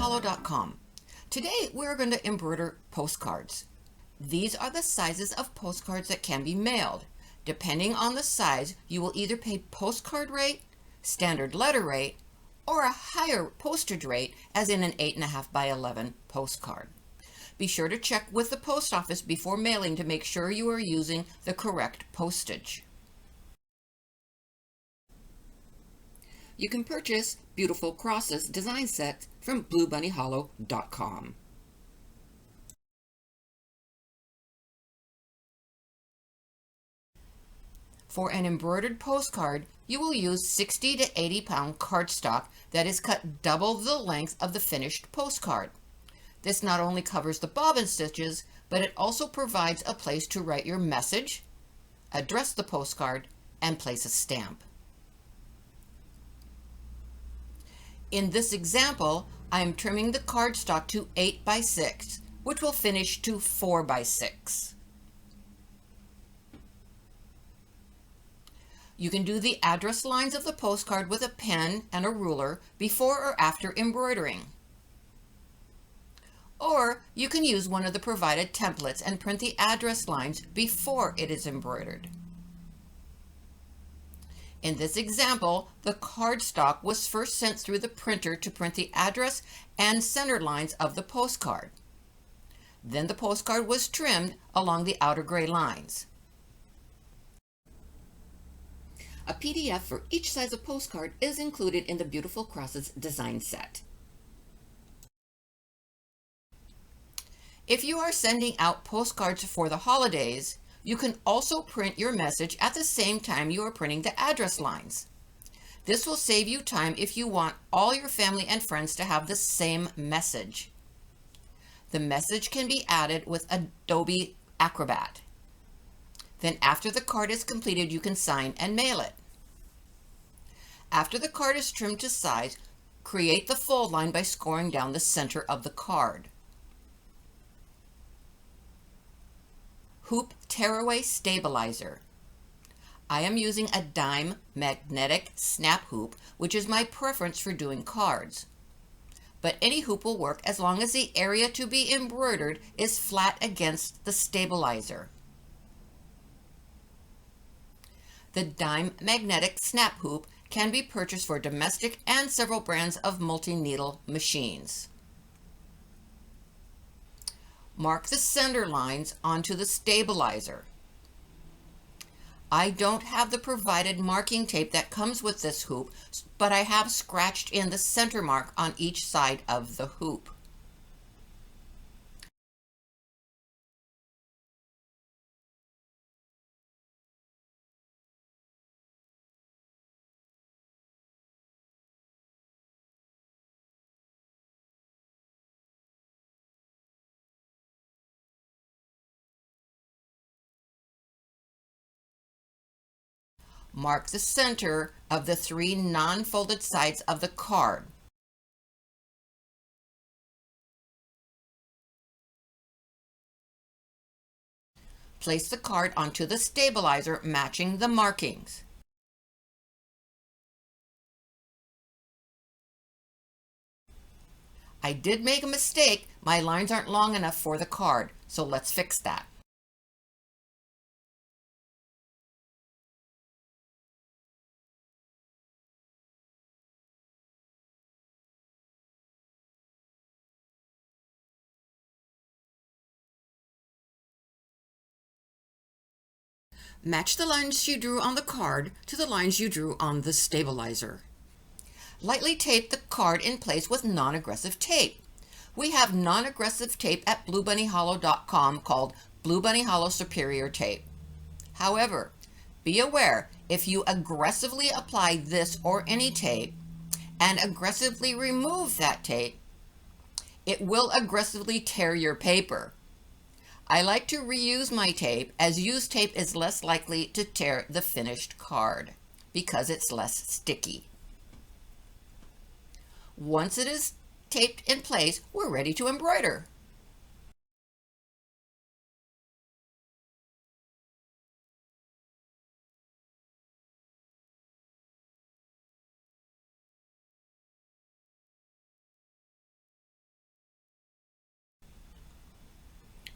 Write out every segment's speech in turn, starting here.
bluebunnyhollow.com. Today we're going to embroider postcards. These are the sizes of postcards that can be mailed. Depending on the size, you will either pay postcard rate, standard letter rate, or a higher postage rate, as in an 8.5 by 11 postcard. Be sure to check with the post office before mailing to make sure you are using the correct postage. You can purchase Beautiful Crosses design sets from bluebunnyhollow.com. For an embroidered postcard, you will use 60 to 80 pound cardstock that is cut double the length of the finished postcard. This not only covers the bobbin stitches, but it also provides a place to write your message, address the postcard, and place a stamp. In this example, I am trimming the cardstock to 8 by 6, which will finish to 4 by 6. You can do the address lines of the postcard with a pen and a ruler before or after embroidering. Or you can use one of the provided templates and print the address lines before it is embroidered. In this example, the cardstock was first sent through the printer to print the address and center lines of the postcard. Then the postcard was trimmed along the outer gray lines. A PDF for each size of postcard is included in the Beautiful Crosses design set. If you are sending out postcards for the holidays, you can also print your message at the same time you are printing the address lines. This will save you time if you want all your family and friends to have the same message. The message can be added with Adobe Acrobat. Then after the card is completed, you can sign and mail it. After the card is trimmed to size, create the fold line by scoring down the center of the card. Hoop tearaway stabilizer. I am using a dime magnetic snap hoop, which is my preference for doing cards. But any hoop will work as long as the area to be embroidered is flat against the stabilizer. The dime magnetic snap hoop can be purchased for domestic and several brands of multi-needle machines. Mark the center lines onto the stabilizer. I don't have the provided marking tape that comes with this hoop, but I have scratched in the center mark on each side of the hoop. Mark the center of the 3 non-folded sides of the card. Place the card onto the stabilizer, matching the markings. I did make a mistake. My lines aren't long enough for the card, so let's fix that. Match the lines you drew on the card to the lines you drew on the stabilizer. Lightly tape the card in place with non-aggressive tape. We have non-aggressive tape at bluebunnyhollow.com called Blue Bunny Hollow Superior Tape. However, be aware, if you aggressively apply this or any tape and aggressively remove that tape, it will aggressively tear your paper. I like to reuse my tape, as used tape is less likely to tear the finished card because it's less sticky. Once it is taped in place, we're ready to embroider.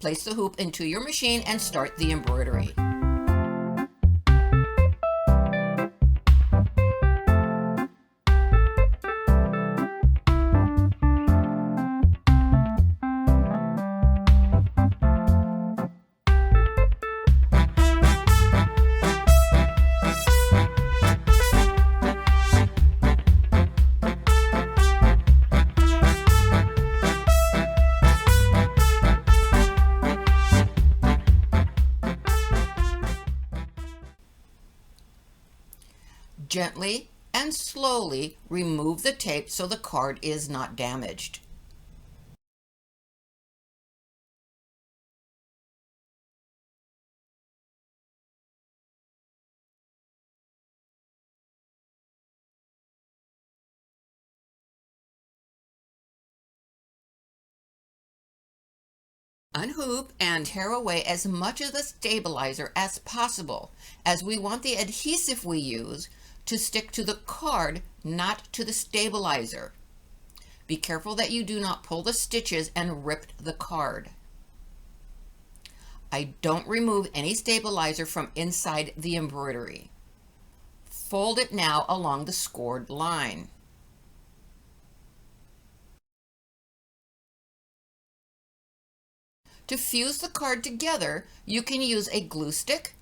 Place the hoop into your machine and start the embroidery. Gently and slowly remove the tape so the card is not damaged. Unhoop and tear away as much of the stabilizer as possible, as we want the adhesive we use to stick to the card, not to the stabilizer. Be careful that you do not pull the stitches and rip the card. I don't remove any stabilizer from inside the embroidery. Fold it now along the scored line. To fuse the card together, you can use a glue stick,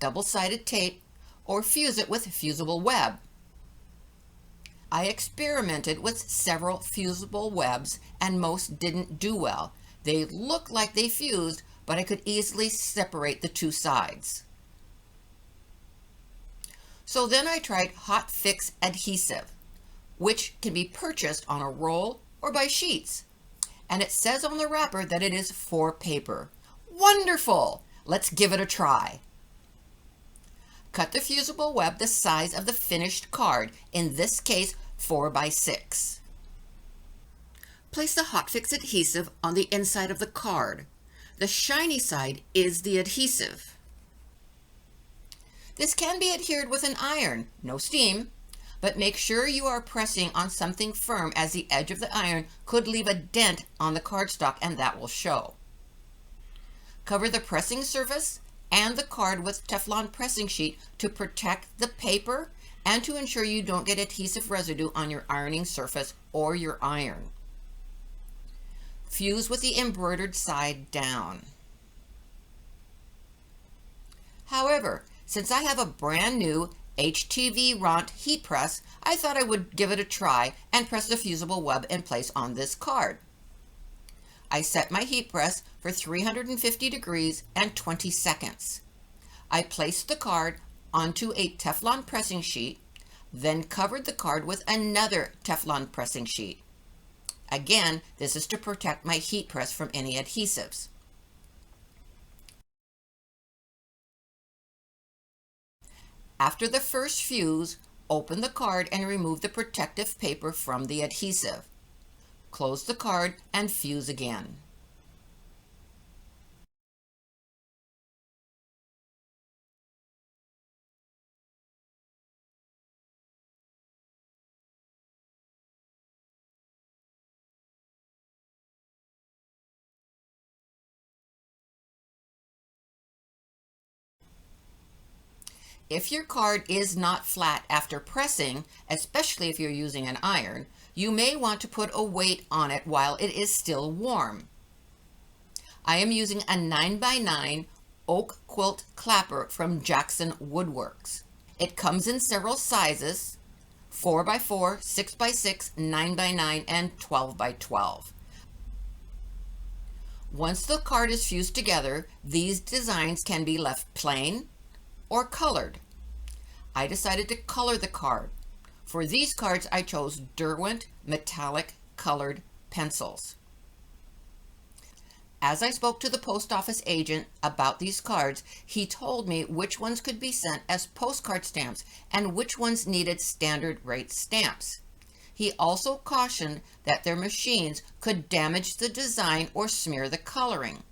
double-sided tape, or fuse it with fusible web. I experimented with several fusible webs and most didn't do well. They look like they fused, but I could easily separate the two sides. So then I tried Hot Fix adhesive, which can be purchased on a roll or by sheets. And it says on the wrapper that it is for paper. Wonderful! Let's give it a try. Cut the fusible web the size of the finished card, in this case 4 by 6. Place the Hot Fix adhesive on the inside of the card. The shiny side is the adhesive. This can be adhered with an iron, no steam, but make sure you are pressing on something firm, as the edge of the iron could leave a dent on the cardstock and that will show. Cover the pressing surface and the card with Teflon pressing sheet to protect the paper and to ensure you don't get adhesive residue on your ironing surface or your iron. Fuse with the embroidered side down. However, since I have a brand new HTV Ront heat press, I thought I would give it a try and press the fusible web in place on this card. I set my heat press for 350 degrees and 20 seconds. I placed the card onto a Teflon pressing sheet, then covered the card with another Teflon pressing sheet. Again, this is to protect my heat press from any adhesives. After the first fuse, open the card and remove the protective paper from the adhesive. Close the card and fuse again. If your card is not flat after pressing, especially if you're using an iron, you may want to put a weight on it while it is still warm. I am using a 9x9 oak quilt clapper from Jackson Woodworks. It comes in several sizes: 4x4, 6x6, 9x9, and 12x12. Once the card is fused together, these designs can be left plain or colored. I decided to color the card. For these cards, I chose Derwent metallic colored pencils. As I spoke to the post office agent about these cards, he told me which ones could be sent as postcard stamps and which ones needed standard rate stamps. He also cautioned that their machines could damage the design or smear the coloring.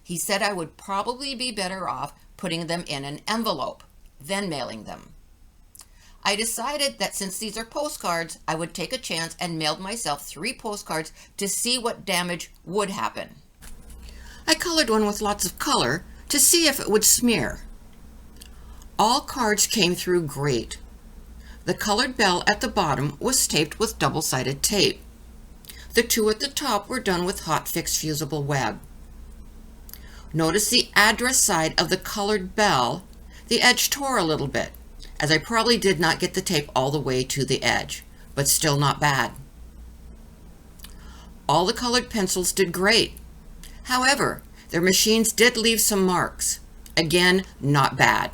He said I would probably be better off putting them in an envelope, then mailing them. I decided that since these are postcards, I would take a chance and mailed myself 3 postcards to see what damage would happen. I colored one with lots of color to see if it would smear. All cards came through great. The colored bell at the bottom was taped with double-sided tape. The two at the top were done with hot fix fusible web. Notice the address side of the colored bell, the edge tore a little bit, as I probably did not get the tape all the way to the edge, but still not bad. All the colored pencils did great. However, their machines did leave some marks. Again, not bad.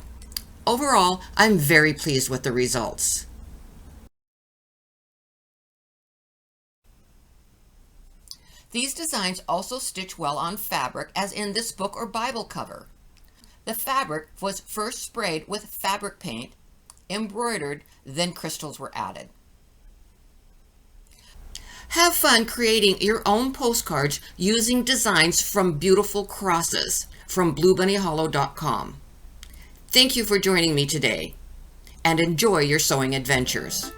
Overall, I'm very pleased with the results. These designs also stitch well on fabric, as in this book or Bible cover. The fabric was first sprayed with fabric paint, embroidered, then crystals were added. Have fun creating your own postcards using designs from beautiful crosses from bluebunnyhollow.com. Thank you for joining me today, and enjoy your sewing adventures.